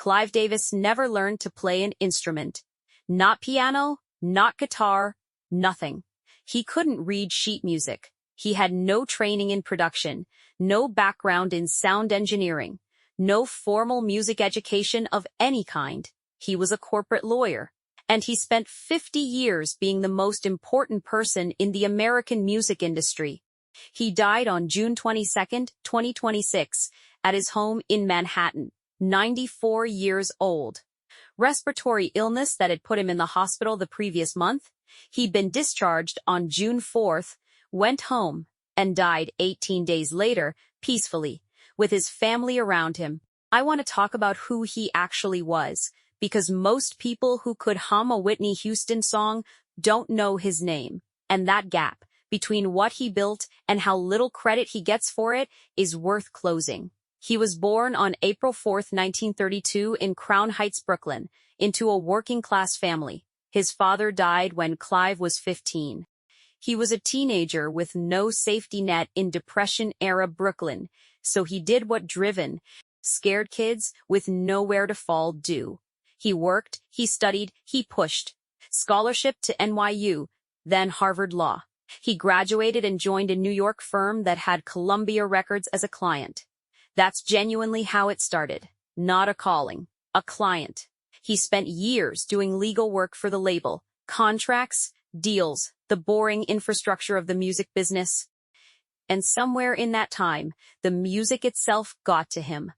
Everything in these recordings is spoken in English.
Clive Davis never learned to play an instrument. Not piano, not guitar, nothing. He couldn't read sheet music. He had no training in production, no background in sound engineering, no formal music education of any kind. He was a corporate lawyer, and he spent 50 years being the most important person in the American music industry. He died on June 22, 2026, at his home in Manhattan, 94 years old. Respiratory illness that had put him in the hospital the previous month. He'd been discharged on June 4th, went home, and died 18 days later, peacefully, with his family around him. I want to talk about who he actually was, because most people who could hum a Whitney Houston song don't know his name. And that gap between what he built and how little credit he gets for it is worth closing. He was born on April 4, 1932 in Crown Heights, Brooklyn, into a working-class family. His father died when Clive was 15. He was a teenager with no safety net in Depression-era Brooklyn, so he did what driven, scared kids with nowhere to fall do. He worked, he studied, he pushed. Scholarship to NYU, then Harvard Law. He graduated and joined a New York firm that had Columbia Records as a client. That's genuinely how it started. Not a calling, a client. He spent years doing legal work for the label, contracts, deals, the boring infrastructure of the music business. And somewhere in that time, the music itself got to him.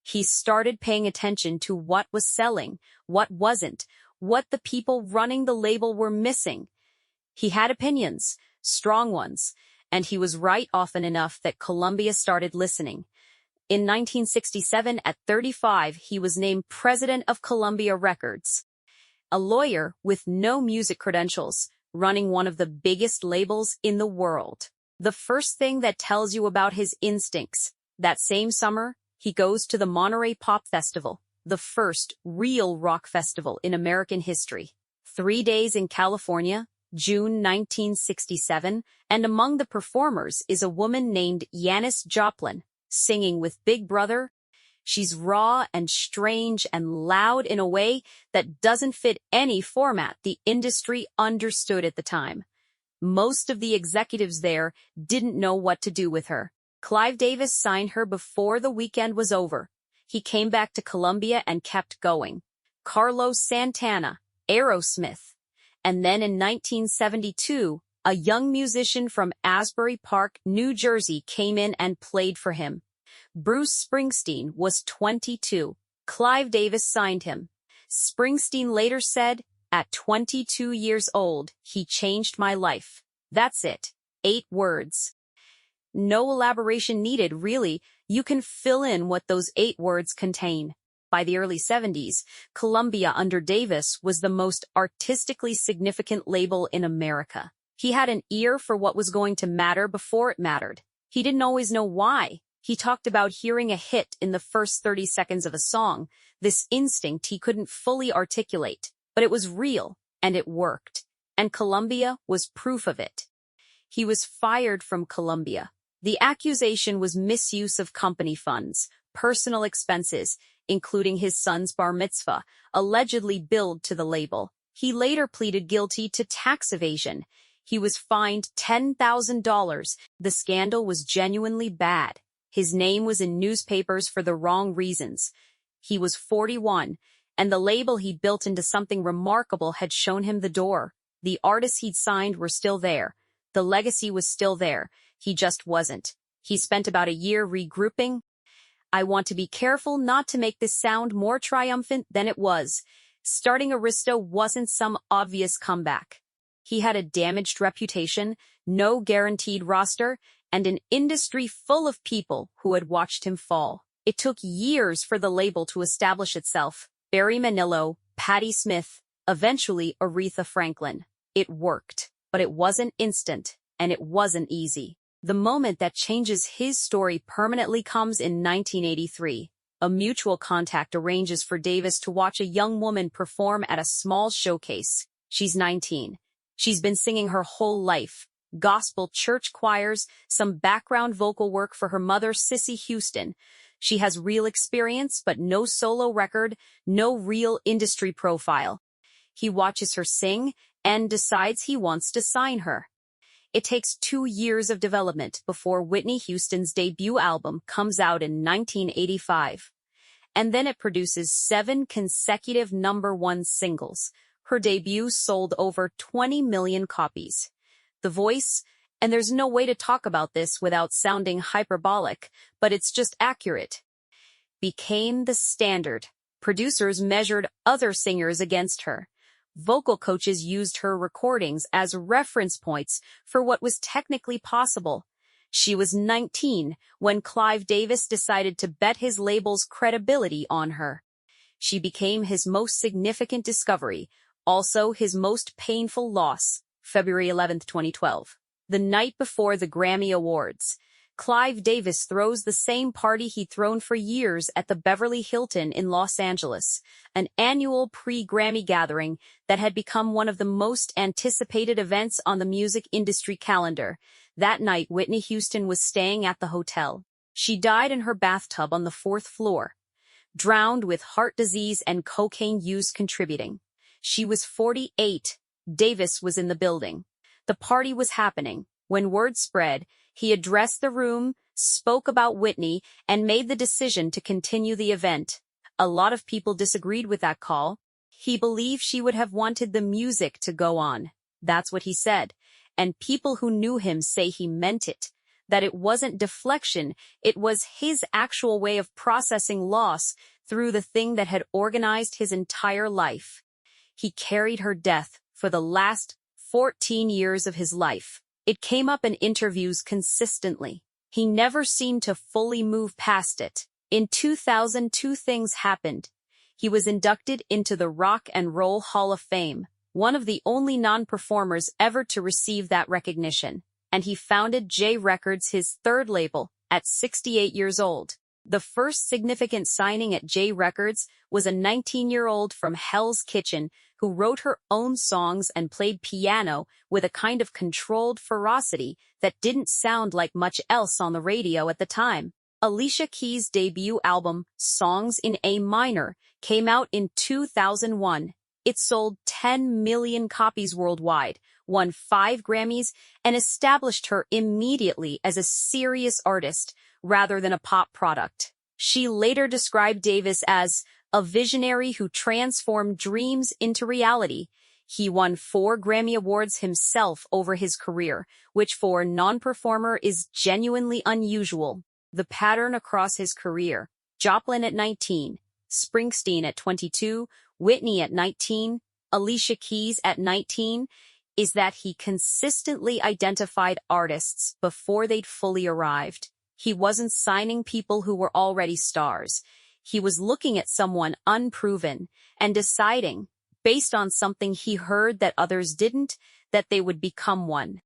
He started paying attention to what was selling, what wasn't, what the people running the label were missing. He had opinions, strong ones, and he was right often enough that Columbia started listening. In 1967, at 35, he was named president of Columbia Records. A lawyer with no music credentials, running one of the biggest labels in the world. The first thing that tells you about his instincts, that same summer, he goes to the Monterey Pop Festival, the first real rock festival in American history. 3 days in California, June 1967, and among the performers is a woman named Janis Joplin, singing with Big Brother. She's raw and strange and loud in a way that doesn't fit any format the industry understood at the time. Most of the executives there didn't know what to do with her. Clive Davis signed her before the weekend was over. He came back to Columbia and kept going. Carlos Santana, Aerosmith. And then in 1972, a young musician from Asbury Park, New Jersey came in and played for him. Bruce Springsteen was 22. Clive Davis signed him. Springsteen later said, "At 22 years old, he changed my life." That's it. 8 words. No elaboration needed, really. You can fill in what those 8 words contain. By the early 70s, Columbia under Davis was the most artistically significant label in America. He had an ear for what was going to matter before it mattered. He didn't always know why. He talked about hearing a hit in the first 30 seconds of a song, this instinct he couldn't fully articulate. But it was real, and it worked. And Columbia was proof of it. He was fired from Columbia. The accusation was misuse of company funds, personal expenses, including his son's bar mitzvah, allegedly billed to the label. He later pleaded guilty to tax evasion. He was fined $10,000. The scandal was genuinely bad. His name was in newspapers for the wrong reasons. He was 41, and the label he'd built into something remarkable had shown him the door. The artists he'd signed were still there. The legacy was still there. He just wasn't. He spent about a year regrouping. I want to be careful not to make this sound more triumphant than it was. Starting Arista wasn't some obvious comeback. He had a damaged reputation, no guaranteed roster, and an industry full of people who had watched him fall. It took years for the label to establish itself. Barry Manilow, Patti Smith, eventually Aretha Franklin. It worked, but it wasn't instant, and it wasn't easy. The moment that changes his story permanently comes in 1983. A mutual contact arranges for Davis to watch a young woman perform at a small showcase. She's 19. She's been singing her whole life. Gospel church choirs, some background vocal work for her mother, Whitney Houston. She has real experience, but no solo record, no real industry profile. He watches her sing and decides he wants to sign her. It takes 2 years of development before Whitney Houston's debut album comes out in 1985. And then it produces 7 consecutive #1 singles. Her debut sold over 20 million copies. The voice, and there's no way to talk about this without sounding hyperbolic, but it's just accurate, became the standard. Producers measured other singers against her. Vocal coaches used her recordings as reference points for what was technically possible. She was 19 when Clive Davis decided to bet his label's credibility on her. She became his most significant discovery, also his most painful loss. February 11, 2012. The night before the Grammy Awards, Clive Davis throws the same party he'd thrown for years at the Beverly Hilton in Los Angeles, an annual pre-Grammy gathering that had become one of the most anticipated events on the music industry calendar. That night, Whitney Houston was staying at the hotel. She died in her bathtub on the 4th floor, drowned with heart disease and cocaine use contributing. She was 48. Davis was in the building. The party was happening. When word spread, he addressed the room, spoke about Whitney, and made the decision to continue the event. A lot of people disagreed with that call. He believed she would have wanted the music to go on. That's what he said. And people who knew him say he meant it. That it wasn't deflection, it was his actual way of processing loss through the thing that had organized his entire life. He carried her death for the last 14 years of his life. It came up in interviews consistently. He never seemed to fully move past it. In 2000, 2 things happened. He was inducted into the Rock and Roll Hall of Fame, one of the only non-performers ever to receive that recognition, and he founded J Records, his 3rd label, at 68 years old. The first significant signing at J Records was a 19-year-old from Hell's Kitchen who wrote her own songs and played piano with a kind of controlled ferocity that didn't sound like much else on the radio at the time. Alicia Keys' debut album, Songs in A Minor, came out in 2001. It sold 10 million copies worldwide, won 5 Grammys, and established her immediately as a serious artist rather than a pop product. She later described Davis as a visionary who transformed dreams into reality. He won 4 Grammy Awards himself over his career, which for a non-performer is genuinely unusual. The pattern across his career: Joplin at 19, Springsteen at 22, Whitney at 19, Alicia Keys at 19, is that he consistently identified artists before they'd fully arrived. He wasn't signing people who were already stars. He was looking at someone unproven and deciding, based on something he heard that others didn't, that they would become one.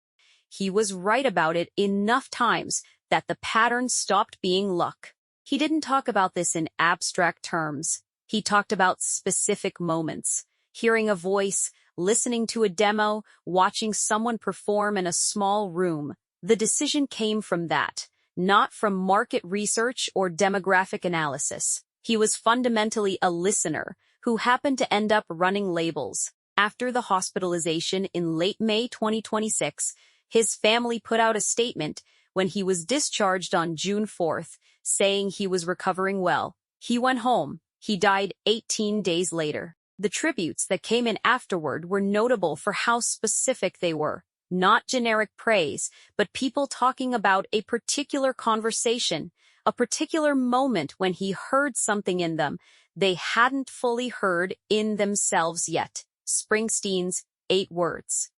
He was right about it enough times that the pattern stopped being luck. He didn't talk about this in abstract terms. He talked about specific moments: hearing a voice, listening to a demo, watching someone perform in a small room. The decision came from that, not from market research or demographic analysis. He was fundamentally a listener who happened to end up running labels. After the hospitalization in late May 2026, his family put out a statement when he was discharged on June 4th, saying he was recovering well. He went home. He died 18 days later. The tributes that came in afterward were notable for how specific they were. Not generic praise, but people talking about a particular conversation, a particular moment when he heard something in them they hadn't fully heard in themselves yet. Springsteen's 8 words.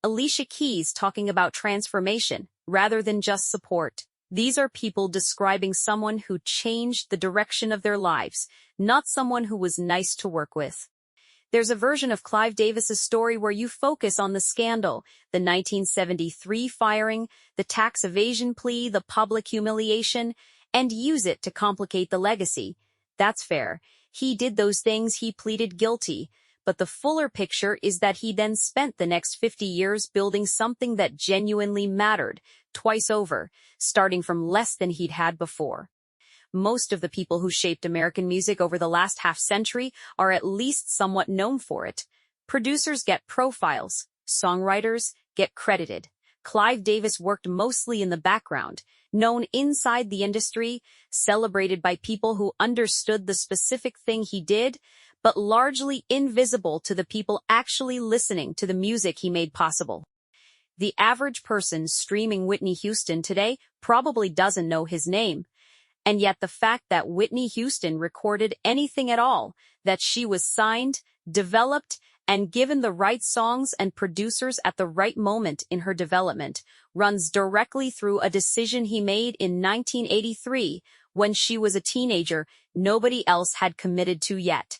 Alicia Keys talking about transformation rather than just support. These are people describing someone who changed the direction of their lives, not someone who was nice to work with. There's a version of Clive Davis's story where you focus on the scandal, the 1973 firing, the tax evasion plea, the public humiliation, and use it to complicate the legacy. That's fair. He did those things, he pleaded guilty. But the fuller picture is that he then spent the next 50 years building something that genuinely mattered, twice over, starting from less than he'd had before. Most of the people who shaped American music over the last half-century are at least somewhat known for it. Producers get profiles, songwriters get credited. Clive Davis worked mostly in the background, known inside the industry, celebrated by people who understood the specific thing he did, but largely invisible to the people actually listening to the music he made possible. The average person streaming Whitney Houston today probably doesn't know his name. And yet the fact that Whitney Houston recorded anything at all, that she was signed, developed, and given the right songs and producers at the right moment in her development, runs directly through a decision he made in 1983 when she was a teenager nobody else had committed to yet.